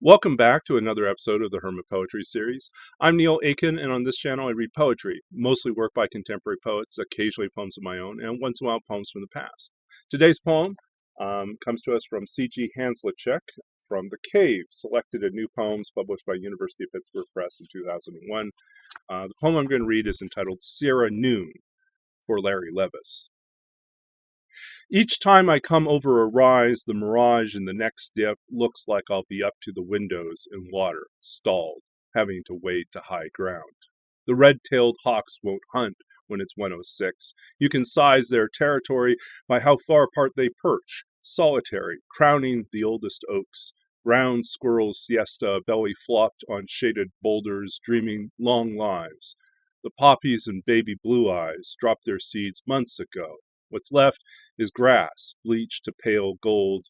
Welcome back to another episode of the Hermit Poetry Series. I'm Neil Aitken, and on this channel I read poetry, mostly work by contemporary poets, occasionally poems of my own, and once in a while poems from the past. Today's poem comes to us from C.G. Hanzlicek from The Cave, selected at New Poems published by University of Pittsburgh Press in 2001. The poem I'm going to read is entitled Sierra Noon for Larry Levis. Each time I come over a rise, the mirage in the next dip looks like I'll be up to the windows in water, stalled, having to wade to high ground. The red-tailed hawks won't hunt when it's 106. You can size their territory by how far apart they perch, solitary, crowning the oldest oaks. Ground squirrels siesta, belly flopped on shaded boulders, dreaming long lives. The poppies and baby blue eyes dropped their seeds months ago. What's left is grass, bleached to pale gold.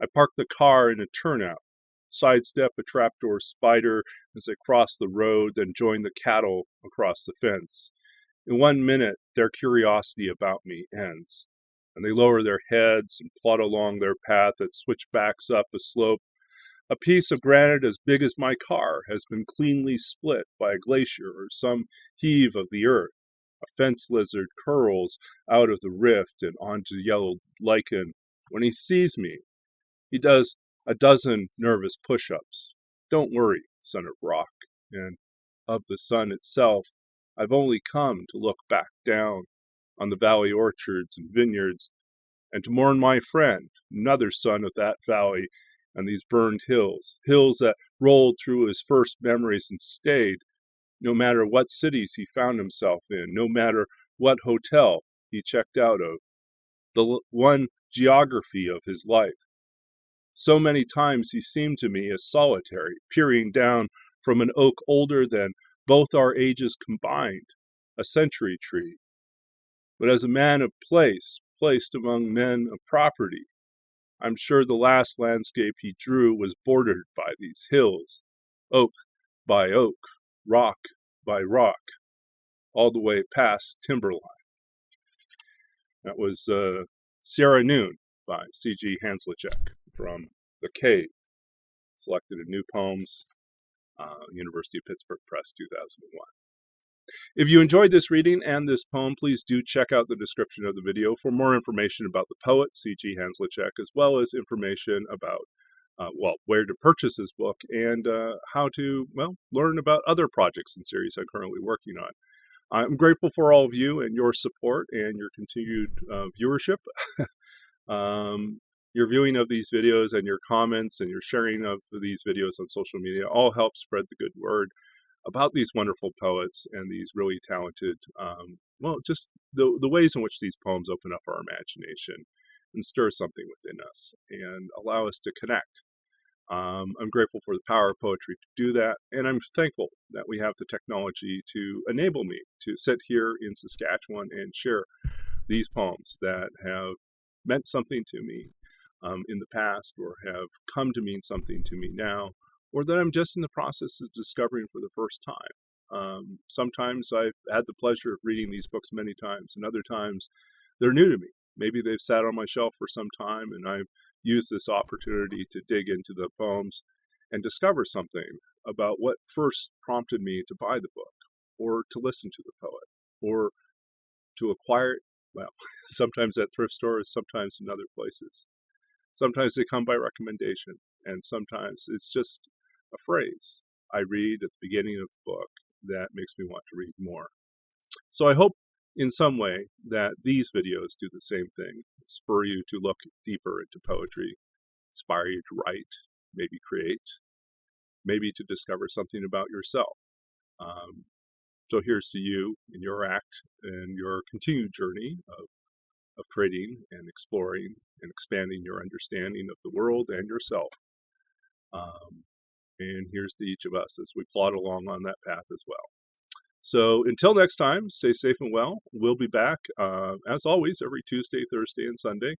I park the car in a turnout, sidestep a trapdoor spider as I cross the road, then join the cattle across the fence. In 1 minute, their curiosity about me ends, and they lower their heads and plod along their path that switchbacks up a slope. A piece of granite as big as my car has been cleanly split by a glacier or some heave of the earth. A fence lizard curls out of the rift and onto yellow lichen. When he sees me, he does a dozen nervous push-ups. Don't worry, son of rock, and of the sun itself, I've only come to look back down on the valley orchards and vineyards, and to mourn my friend, another son of that valley, and these burned hills, hills that rolled through his first memories and stayed, no matter what cities he found himself in, no matter what hotel he checked out of, the one geography of his life. So many times he seemed to me as solitary, peering down from an oak older than both our ages combined, a century tree. But as a man of place, placed among men of property, I'm sure the last landscape he drew was bordered by these hills, oak by oak, rock by rock, all the way past timberline. That was Sierra Noon by C.G. Hanzlicek from The Cave, selected in New Poems, University of Pittsburgh Press, 2001. If you enjoyed this reading and this poem, please do check out the description of the video for more information about the poet, C.G. Hanzlicek, as well as information about where to purchase this book and how to, learn about other projects and series I'm currently working on. I'm grateful for all of you and your support and your continued viewership. Your viewing of these videos and your comments and your sharing of these videos on social media all help spread the good word about these wonderful poets and these really talented, just the ways in which these poems open up our imagination and stir something within us and allow us to connect. I'm grateful for the power of poetry to do that, and I'm thankful that we have the technology to enable me to sit here in Saskatchewan and share these poems that have meant something to me in the past, or have come to mean something to me now, or that I'm just in the process of discovering for the first time. Sometimes I've had the pleasure of reading these books many times, and other times they're new to me. Maybe they've sat on my shelf for some time, and I've used this opportunity to dig into the poems and discover something about what first prompted me to buy the book, or to listen to the poet, or to acquire it, sometimes at thrift stores, sometimes in other places. Sometimes they come by recommendation, and sometimes it's just a phrase I read at the beginning of the book that makes me want to read more. So I hope in some way that these videos do the same thing, spur you to look deeper into poetry, inspire you to write, maybe create, maybe to discover something about yourself. So here's to you in your act and your continued journey of creating and exploring and expanding your understanding of the world and yourself. And here's to each of us as we plod along on that path as well. So until next time, stay safe and well. We'll be back, as always, every Tuesday, Thursday, and Sunday.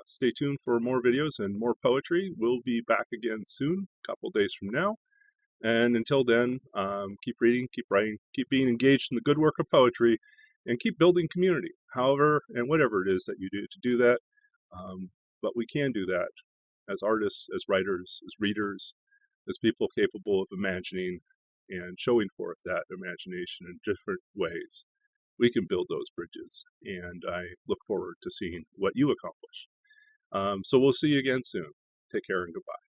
Stay tuned for more videos and more poetry. We'll be back again soon, a couple days from now. And until then, keep reading, keep writing, keep being engaged in the good work of poetry, and keep building community, however and whatever it is that you do to do that. But we can do that as artists, as writers, as readers, as people capable of imagining and showing forth that imagination in different ways, we can build those bridges. And I look forward to seeing what you accomplish. So we'll see you again soon. Take care and goodbye.